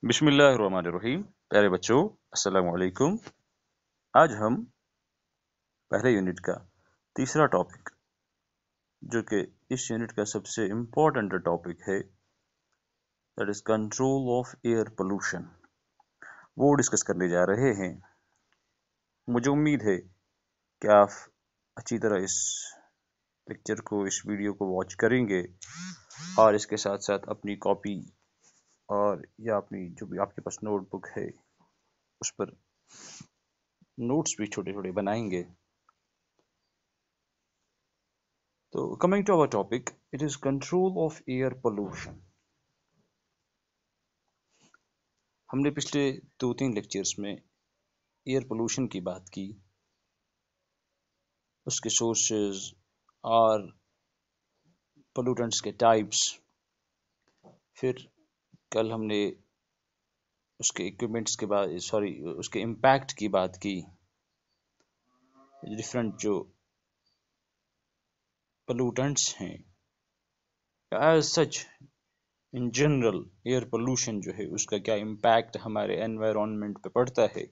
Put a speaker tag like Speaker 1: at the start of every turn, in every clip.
Speaker 1: बिस्मिल्लाहिर्रहमानिर्रहीम। प्यारे बच्चों, अस्सलाम वालेकुम। आज हम पहले यूनिट का तीसरा टॉपिक, जो कि इस यूनिट का सबसे इम्पोर्टेंट टॉपिक है, that is control of air pollution, वो डिस्कस करने जा रहे हैं। मुझे उम्मीद है कि आप अच्छी तरह इस लेक्चर को, इस वीडियो को वॉच करेंगे और इसके साथ साथ अपनी कॉपी और या अपनी जो भी आपके पास नोटबुक है उस पर नोट्स भी छोटे छोटे बनाएंगे। तो coming to our topic, it is control of air pollution. हमने पिछले 2-3 लेक्चर्स में एयर पोल्यूशन की बात की, उसके सोर्सेज और पोल्यूटेंट्स के टाइप्स। फिर कल हमने उसके इक्विपमेंट्स के बाद उसके इम्पैक्ट की बात की। डिफरेंट जो पोल्यूटेंट्स हैं, as such in general air pollution जो है उसका क्या इम्पैक्ट हमारे एनवायरनमेंट पे पड़ता है,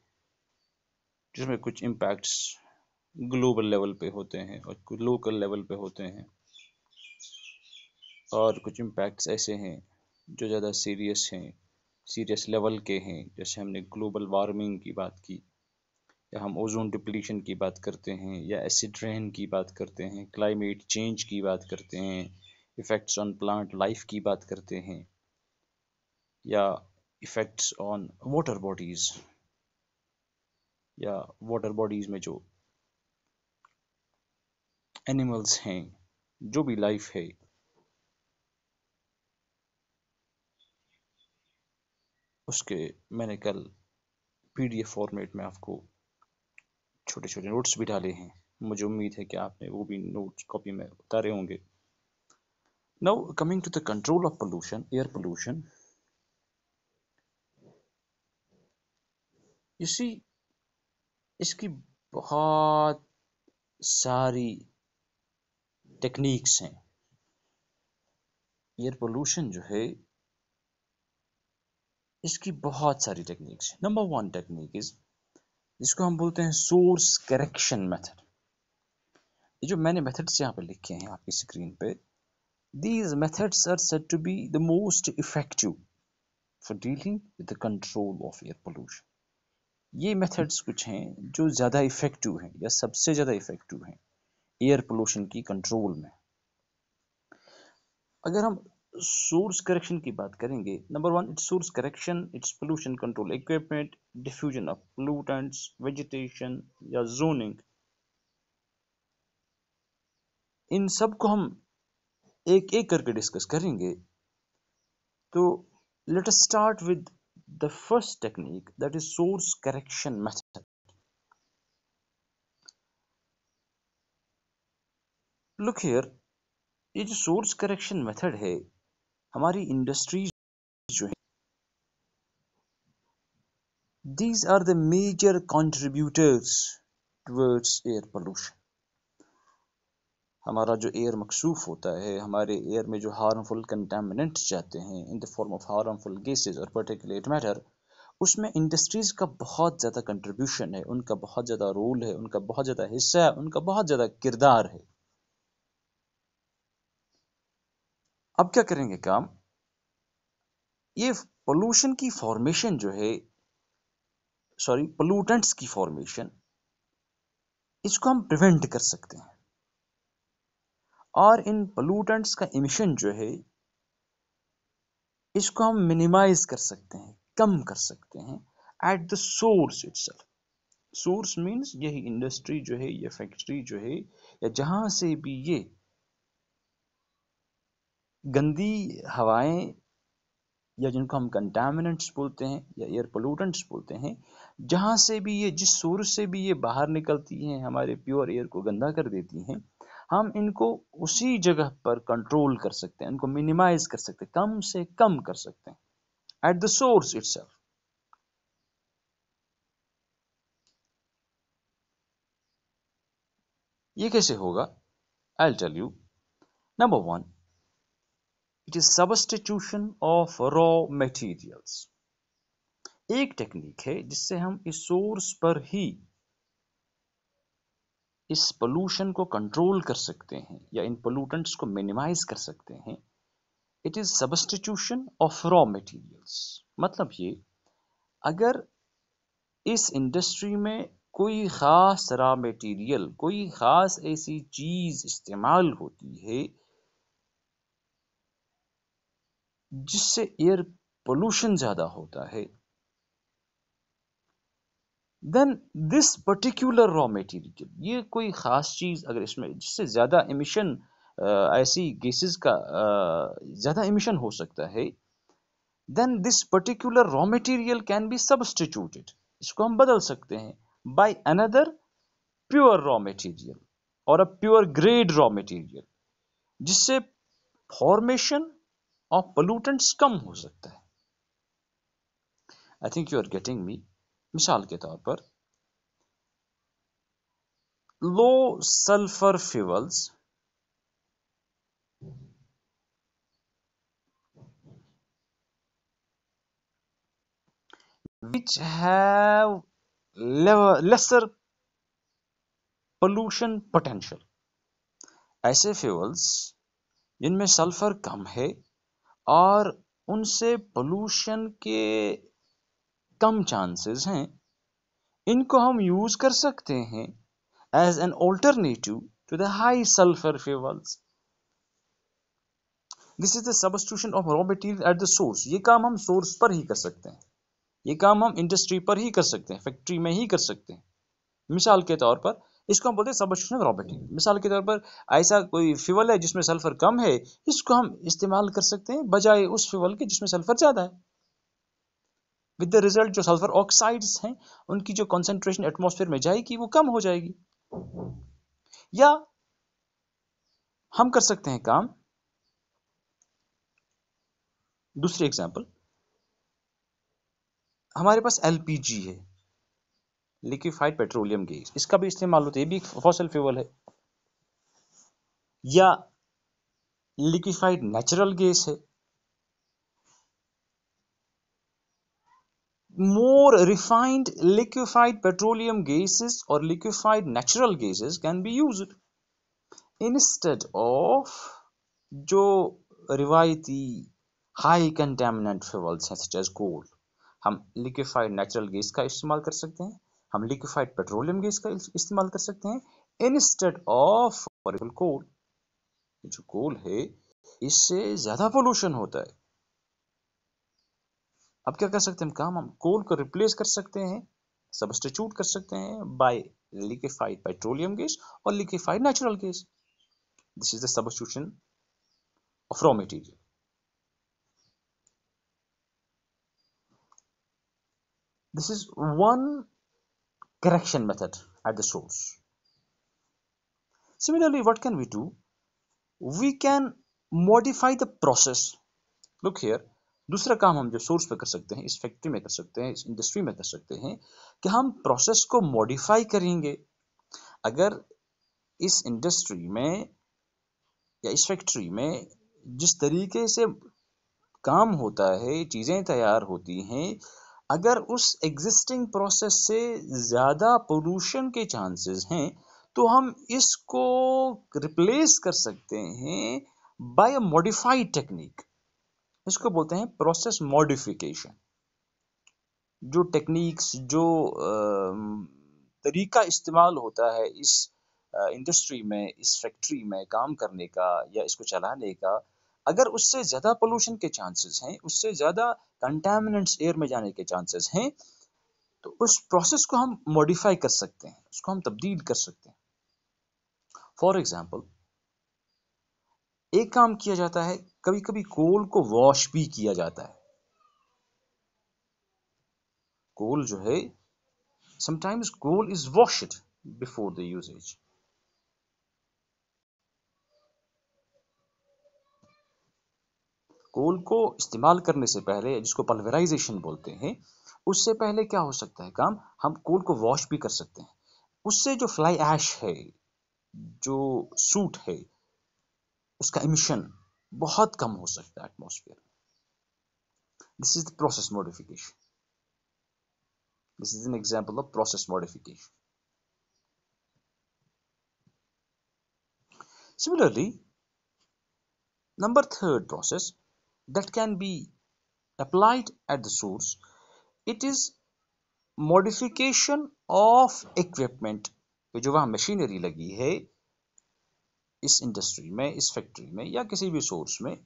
Speaker 1: जिसमें कुछ इम्पैक्ट्स ग्लोबल लेवल पे होते हैं और कुछ लोकल लेवल पे होते हैं, और कुछ इम्पैक्ट्स ऐसे हैं जो ज़्यादा सीरियस हैं, सीरियस लेवल के हैं। जैसे हमने ग्लोबल वार्मिंग की बात की, या हम ओजोन डिप्लीशन की बात करते हैं, या एसिड रेन की बात करते हैं, क्लाइमेट चेंज की बात करते हैं, इफ़ेक्ट्स ऑन प्लांट लाइफ की बात करते हैं, या इफ़ेक्ट्स ऑन वाटर बॉडीज़, या वाटर बॉडीज़ में जो एनिमल्स हैं, जो भी लाइफ है, उसके मैंने कल PDF फॉर्मेट में आपको छोटे छोटे नोट्स भी डाले हैं। मुझे उम्मीद है कि आपने वो भी नोट्स कॉपी में उतारे होंगे। Now coming to the control of pollution, air pollution. You see, इसकी बहुत सारी टेक्निक्स हैं। एयर पोल्यूशन जो है, इसकी बहुत सारी टेक्निक्स हैं। नंबर 1 टेक्निक इज, जिसको हम बोलते हैं सोर्स करेक्शन मेथड। ये जो मैंने मेथड्स यहाँ पे लिखे हैं आपकी स्क्रीन पे, these methods are said to be the most effective for dealing with the control of air pollution. ये मेथड्स कुछ हैं जो ज़्यादा इफेक्टिव हैं या सबसे ज़्यादा इफेक्टिव हैं एयर पोल्यूशन की कंट्रोल में। अगर हम सोर्स करेक्शन की बात करेंगे, number 1 it's source correction, it's pollution control equipment, diffusion of pollutants, vegetation या जोनिंग। इन सब को हम एक एक करके डिस्कस करेंगे। तो let us start with the first technique, that is source correction method. Look here, ये जो source correction method है, हमारी इंडस्ट्रीज जो है, these are the major contributors towards air pollution. हमारा जो एयर मकसूफ होता है, हमारे एयर में जो हार्मफुल कंटामिनेंट्स जाते हैं इन the form of harmful gases और पार्टिकुलेट मैटर, उसमें इंडस्ट्रीज का बहुत ज़्यादा कंट्रीब्यूशन है, उनका बहुत ज़्यादा रोल है, उनका बहुत ज़्यादा हिस्सा है, उनका बहुत ज़्यादा किरदार है। अब क्या करेंगे काम, ये पोल्यूशन की फॉर्मेशन जो है, पोल्यूटेंट्स की फॉर्मेशन, इसको हम प्रिवेंट कर सकते हैं, और इन पोल्यूटेंट्स का इमिशन जो है, इसको हम मिनिमाइज कर सकते हैं, कम कर सकते हैं eight the source itself. Source means यही इंडस्ट्री जो है, ये फैक्ट्री जो है, या जहां से भी ये गंदी हवाएं, या जिनको हम कंटामिनेंट्स बोलते हैं या एयर पोल्यूटेंट्स बोलते हैं, जहां से भी ये, जिस सोर्स से भी ये बाहर निकलती हैं, हमारे प्योर एयर को गंदा कर देती हैं, हम इनको उसी जगह पर कंट्रोल कर सकते हैं, इनको मिनिमाइज कर सकते हैं, कम से कम कर सकते हैं एट द सोर्स इटसेल्फ। ये कैसे होगा? I'll tell you. Number 1, it is substitution of raw materials. एक टेक्निक है जिससे हम इस सोर्स पर ही इस पोल्यूशन को कंट्रोल कर सकते हैं या इन पोल्यूटेंट्स को मिनिमाइज कर सकते हैं। It is substitution of raw materials. मतलब ये, अगर इस इंडस्ट्री में कोई ख़ास रॉ मटेरियल, कोई ख़ास ऐसी चीज़ इस्तेमाल होती है जिससे एयर पोल्यूशन ज़्यादा होता है, then this particular raw material, ये कोई ख़ास चीज़ अगर इसमें जिससे ज़्यादा एमिशन, ऐसी गैसेस का ज़्यादा एमिशन हो सकता है, then this particular raw material can be substituted, इसको हम बदल सकते हैं by another pure raw material और a pure grade raw material, जिससे formation of pollutants कम हो सकता है। I think you are getting me। मिसाल के तौर पर low sulfur fuels which have lesser pollution potential, ऐसे फ्यूल्स जिनमें सल्फर कम है और उनसे पोल्यूशन के कम चांसेस हैं, इनको हम यूज कर सकते हैं as an alternative to the high sulphur fuels. This is the substitution of raw material at the source. ये काम हम सोर्स पर ही कर सकते हैं, ये काम हम इंडस्ट्री पर ही कर सकते हैं, फैक्ट्री में ही कर सकते हैं। मिसाल के तौर पर इसको हम बोलते हैं सब्स्टिट्यूशन ऑफ रॉ मटेरियल। मिसाल के तौर पर ऐसा कोई फ्यूल है जिसमें सल्फर कम है, इसको हम इस्तेमाल कर सकते हैं बजाय उस फ्यूल के जिसमें सल्फर ज्यादा है। विद द रिजल्ट जो सल्फर ऑक्साइड्स हैं उनकी जो कॉन्सेंट्रेशन एटमॉस्फेयर में जाएगी वो कम हो जाएगी। या हम कर सकते हैं काम, दूसरी एग्जांपल, हमारे पास एलपीजी है, लिक्विफाइड पेट्रोलियम गैस, इसका भी इस्तेमाल होता है, ये भी फॉसिल फ्यूल है। या लिक्विफाइड नेचुरल गैस है। More refined liquefied petroleum gases or liquefied natural gases can be used instead of जो रिवायती हाई कंटेमिनेंट फ्यूल्स हैं सच एज कोल। हम लिक्विफाइड नेचुरल गैस का इस्तेमाल कर सकते हैं, हम लिक्विफाइड पेट्रोलियम गैस का इस्तेमाल कर सकते हैं इंस्टेड ऑफ फॉर एग्जाम्पल कोल। जो कोल है इससे ज्यादा पोल्यूशन होता है। अब क्या कर सकते हैं हम कोल को रिप्लेस कर सकते हैं, सब्स्टिट्यूट कर सकते हैं बाय लिक्विफाइड पेट्रोलियम गैस और liquefied natural gas. This is the substitution of raw material. This is one correction method at the source. Similarly, what can we do? We can modify the process. Look here, दूसरा काम हम जो source पे कर सकते हैं, इस factory में कर सकते हैं, इस इंडस्ट्री में कर सकते हैं कि हम प्रोसेस को मॉडिफाई करेंगे। अगर इस इंडस्ट्री में या इस फैक्ट्री में जिस तरीके से काम होता है, चीज़ें तैयार होती हैं, अगर उस एग्जिस्टिंग प्रोसेस से ज़्यादा पोल्यूशन के चांसेस हैं तो हम इसको रिप्लेस कर सकते हैं बाय अ मॉडिफाइड टेक्निक। इसको बोलते हैं प्रोसेस मॉडिफिकेशन। जो टेक्निक्स, जो तरीका इस्तेमाल होता है इस इंडस्ट्री में, इस फैक्ट्री में काम करने का या इसको चलाने का, अगर उससे ज़्यादा पोल्यूशन के चांसेस हैं, उससे ज़्यादा कंटामिनेंट्स एयर में जाने के चांसेस हैं, तो उस प्रोसेस को हम मॉडिफाई कर सकते हैं, उसको हम तब्दील कर सकते हैं। फॉर एग्जाम्पल, एक काम किया जाता है, कभी कभी कोल को वॉश भी किया जाता है। कोल जो है, sometimes coal is washed before the usages. Coal को इस्तेमाल करने से पहले, जिसको पल्वराइजेशन बोलते हैं, उससे पहले क्या हो सकता है काम, हम कोल को वॉश भी कर सकते हैं। उससे जो फ्लाई ऐश है, जो सूट है, उसका इमिशन बहुत कम हो सकता है atmosphere. This is the process modification. This is an example of process modification. Similarly, number third process that can be applied at the source, it is modification of equipment. जो वहाँ machinery लगी है इस industry में, इस factory में या किसी भी सोर्स में,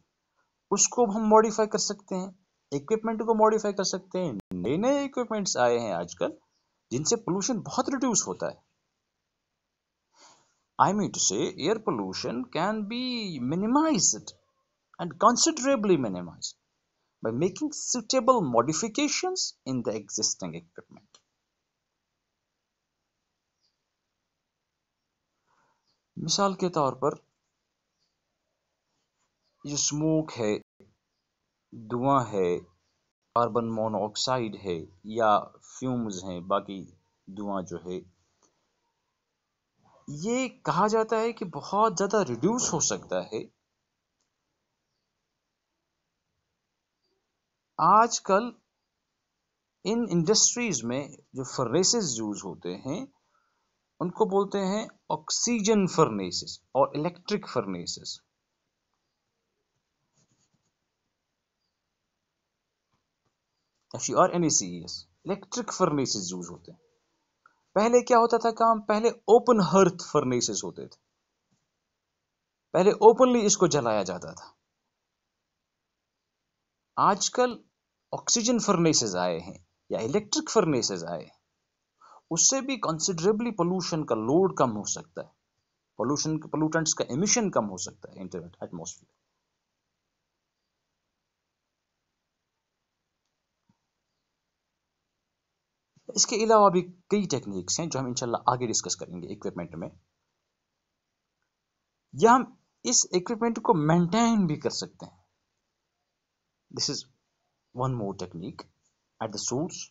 Speaker 1: उसको हम मॉडिफाई कर सकते हैं, इक्विपमेंट को मॉडिफाई कर सकते हैं। नए नए इक्विपमेंट्स आए हैं आजकल जिनसे पोल्यूशन बहुत रिड्यूस होता है। I mean to say, air pollution can be minimized and considerably minimized by making suitable modifications in the existing equipment. मिसाल के तौर पर जो स्मोक है, धुआं है, कार्बन मोनोऑक्साइड है या फ्यूम्स हैं, बाकी धुआं जो है, ये कहा जाता है कि बहुत ज़्यादा रिड्यूस हो सकता है। आजकल इन इंडस्ट्रीज में जो फर्नेसेस यूज होते हैं उनको बोलते हैं ऑक्सीजन फर्नेसेस और इलेक्ट्रिक फर्नेसेस। और NACES, इलेक्ट्रिक फर्नेसेस यूज होते हैं। पहले क्या होता था काम, पहले ओपन हर्थ फर्नेसेस होते थे, पहले ओपनली इसको जलाया जाता था। आजकल ऑक्सीजन फर्नेसेस आए हैं या इलेक्ट्रिक फर्नेसेस आए हैं, उससे भी कंसिडरेबली पोल्यूशन का लोड कम हो सकता है, पोल्यूटेंट्स का एमिशन कम हो सकता है इंटू एटमॉस्फेयर। इसके अलावा भी कई टेक्निक्स हैं जो हम इंशाल्लाह आगे डिस्कस करेंगे इक्विपमेंट में, या हम इस इक्विपमेंट को मेंटेन भी कर सकते हैं। This is one more technique eight the source,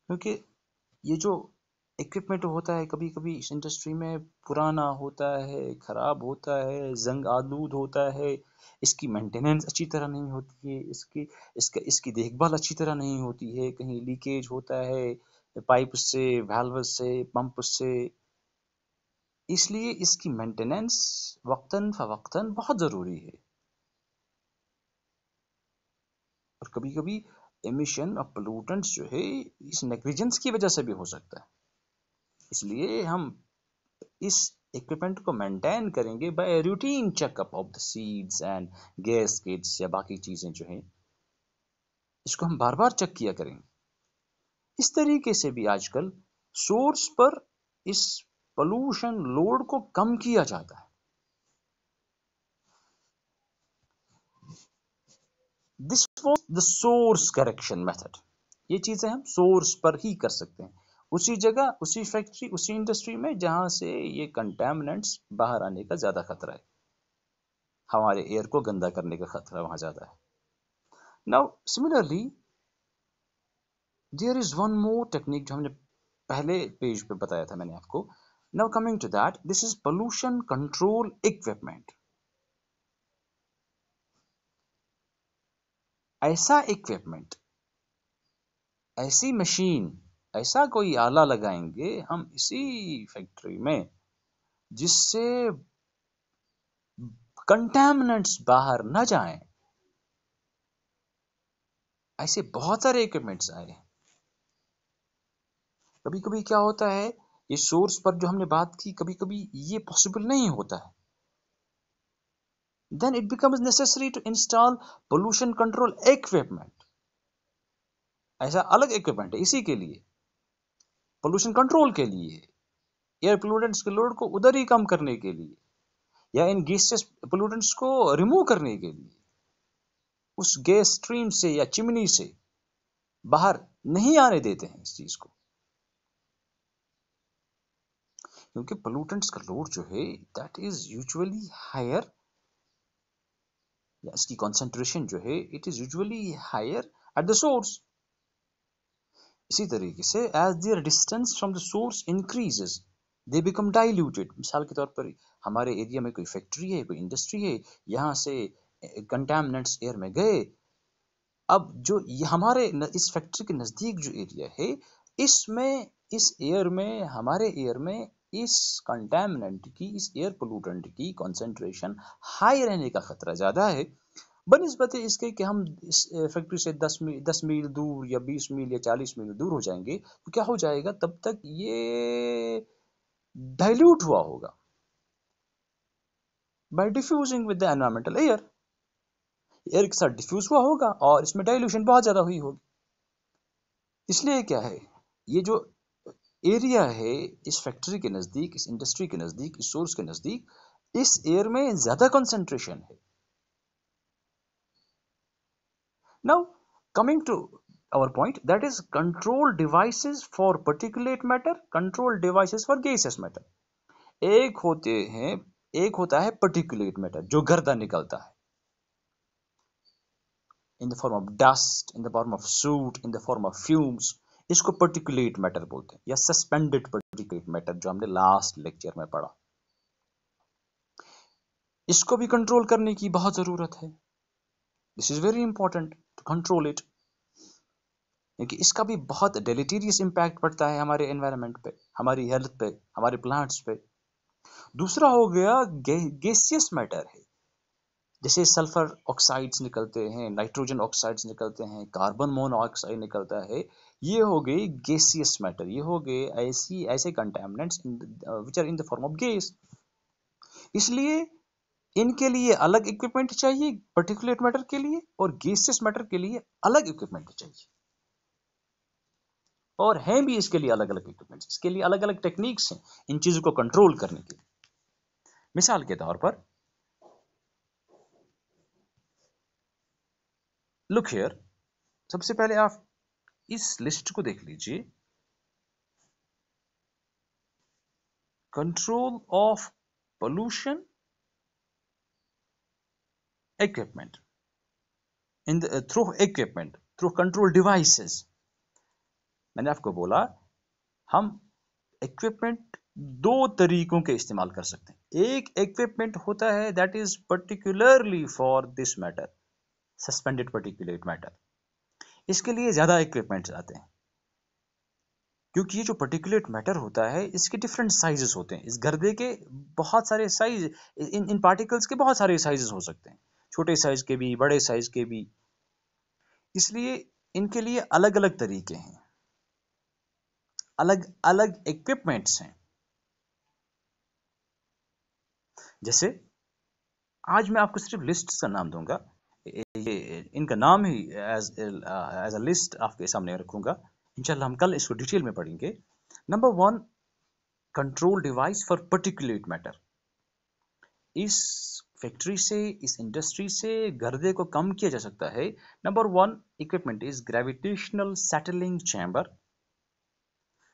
Speaker 1: क्योंकि ये जो इक्विपमेंट होता है कभी कभी इस इंडस्ट्री में पुराना होता है, खराब होता है, जंग आलूद होता है, इसकी मेंटेनेंस अच्छी तरह नहीं होती है, इसकी देखभाल अच्छी तरह नहीं होती है, कहीं लीकेज होता है पाइप से, वाल्व से, पंप से, इसलिए इसकी मेंटेनेंस वक्तन फवक्तन बहुत ज़रूरी है। और कभी कभी एमिशन ऑफ पोल्यूटेंट्स जो है इस नेग्लिजेंस की वजह से भी हो सकता है, इसलिए हम इस इक्विपमेंट को मेंटेन करेंगे by routine checkup of the seals and gaskets या बाकी चीज़ें जो हैं, इसको हम बार बार चेक किया करेंगे। इस तरीके से भी आजकल सोर्स पर इस पोल्यूशन लोड को कम किया जाता है। This was the source correction method. ये चीजें हम सोर्स पर ही कर सकते हैं, उसी जगह, उसी फैक्ट्री, उसी इंडस्ट्री में जहां से ये कंटेमिनेंट्स बाहर आने का ज्यादा खतरा है, हमारे एयर को गंदा करने का खतरा वहां ज्यादा है। Now similarly there is one more technique जो हमने पहले पेज पे बताया था मैंने आपको। Now coming to that, this is pollution control equipment. ऐसा इक्विपमेंट, ऐसी मशीन, ऐसा कोई आला लगाएंगे हम इसी फैक्ट्री में जिससे कंटेमिनेंट्स बाहर न जाएं। ऐसे बहुत सारे इक्विपमेंट्स आए हैं। कभी कभी क्या होता है, ये सोर्स पर जो हमने बात की, कभी कभी ये पॉसिबल नहीं होता है, then it becomes necessary to install pollution control equipment। ऐसा अलग इक्विपमेंट है इसी के लिए, पोल्यूशन कंट्रोल के लिए, एयर पोल्यूटेंट्स के लोड को उधर ही कम करने के लिए, या इन गैसेस पोल्यूटेंट्स को रिमूव करने के लिए, उस गैस स्ट्रीम से या चिमनी से बाहर नहीं आने देते हैं इस चीज को, क्योंकि पोल्यूटेंट्स का लोड जो है दैट इज यूजुअली हायर, या इसकी कॉन्सेंट्रेशन जो है it is usually higher at the source. इसी तरीके से as their distance from the source increases they become diluted. मिसाल के तौर पर हमारे एरिया में कोई फैक्ट्री है, कोई इंडस्ट्री है, यहाँ से कंटामिनेंट्स एयर में गए, अब जो ये हमारे इस फैक्ट्री के नज़दीक जो एरिया है, इसमें इस एयर में हमारे एयर में इस कंटामिनेंट की, इस एयर पोल्यूटेंट की कॉन्सेंट्रेशन हाई रहने का खतरा ज़्यादा है बनिस्बत इसके कि हम इस फैक्ट्री से 10 मील दूर या 20 मील या 40 मील दूर हो जाएंगे, तो क्या हो जाएगा, तब तक ये डाइल्यूट हुआ होगा by diffusing with the environmental air. Air के साथ डिफ्यूज हुआ होगा और इसमें डाइल्यूशन बहुत ज़्यादा हुई होगी। इसलिए क्या है, ये जो एरिया है इस फैक्ट्री के नज़दीक, इस इंडस्ट्री के नज़दीक, इस सोर्स के नज़दीक, इस एयर में ज़्यादा कंसंट्रेशन है। Now coming to our point, that is control devices for particulate matter, control devices for gaseous matter। एक होता है particulate matter जो गर्दा निकलता है, in the form of dust, in the form of soot, in the form of fumes, इसको particulate matter बोलते हैं, या suspended particulate matter जो हमने लास्ट लेक्चर में पढ़ा। इसको भी कंट्रोल करने की बहुत जरूरत है। This is very important to control it, क्योंकि इसका भी बहुत डेलेटीरियस इम्पैक्ट पड़ता है हमारे एनवायरनमेंट पे, हमारी हेल्थ पे, हमारे प्लांट्स पे। दूसरा हो गया गैसियस मैटर है, जैसे सल्फर ऑक्साइड्स निकलते हैं, नाइट्रोजन ऑक्साइड्स निकलते हैं, कार्बन मोनोऑक्साइड निकलता है। ये हो गई गैसियस मैटर, ये हो गए ऐसे contaminants which are in the form of gas. इसलिए इनके लिए अलग इक्विपमेंट चाहिए पर्टिकुलेट मैटर के लिए, और गैसियस मैटर के लिए अलग इक्विपमेंट चाहिए, और हैं भी इसके लिए अलग अलग इक्विपमेंट्स, इसके लिए अलग अलग टेक्निक्स हैं इन चीजों को कंट्रोल करने के लिए। मिसाल के तौर पर लुक हियर, सबसे पहले आप इस लिस्ट को देख लीजिए, control of pollution equipment in through control devices. मैंने आपको बोला हम इक्विपमेंट दो तरीकों के इस्तेमाल कर सकते हैं। एक इक्विपमेंट होता है that is particularly for this matter, suspended particulate matter. इसके लिए ज्यादा इक्विपमेंट्स आते हैं, क्योंकि ये जो पर्टिकुलेट मैटर होता है इसके डिफरेंट साइजेस होते हैं। इस गर्दे के बहुत सारे साइज, इन पार्टिकल्स के बहुत सारे साइजेस हो सकते हैं, छोटे साइज के भी, बड़े साइज के भी। इसलिए इनके लिए अलग अलग तरीके हैं, अलग अलग इक्विपमेंट्स हैं। जैसे आज मैं आपको सिर्फ लिस्ट का नाम दूंगा, ये इनका नाम ही एज अ लिस्ट आपके सामने रखूंगा। इंशाल्लाह हम कल इसको डिटेल में पढ़ेंगे। Number 1, control device for particulate matter. इस फैक्ट्री से, इस इंडस्ट्री से गर्दे को कम किया जा सकता है। Number 1 equipment is gravitational settling chamber.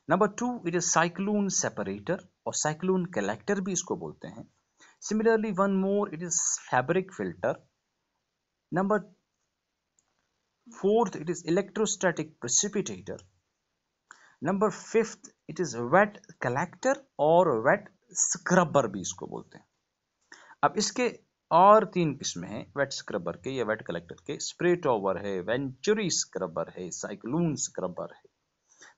Speaker 1: Number 2 it is cyclone separator, और साइक्लोन कलेक्टर भी इसको बोलते हैं। Similarly, one more, it is fabric filter. Number 4th, it is electrostatic precipitator. Number 5th, it is wet collector और wet scrubber भी इसको बोलते हैं। अब इसके और 3 किस्में हैं वेट स्क्रबर के या वेट कलेक्टर के। स्प्रे टॉवर है, वेंचुरी स्क्रबर है, साइक्लोन स्क्रबर है।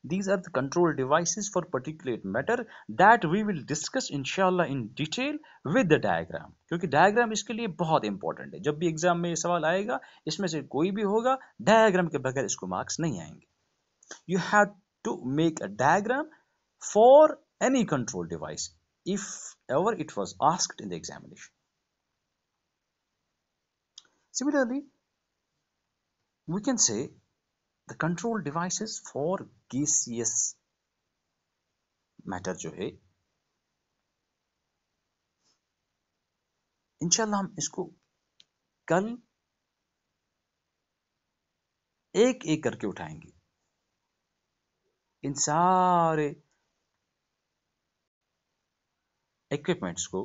Speaker 1: These are the control devices for particulate matter that we will discuss inshallah in detail with the diagram, क्योंकि डायग्राम इसके लिए बहुत इंपॉर्टेंट है। जब भी एग्जाम में ये सवाल आएगा, इसमें से कोई भी होगा, डायग्राम के बगैर इसको मार्क्स नहीं आएंगे। You have to make a diagram for any control device if ever it was asked in the examination. Similarly, we can say the control devices for gaseous matter जो है, इंशाल्लाह हम इसको कल एक एक करके उठाएंगे। इन सारे इक्विपमेंट्स को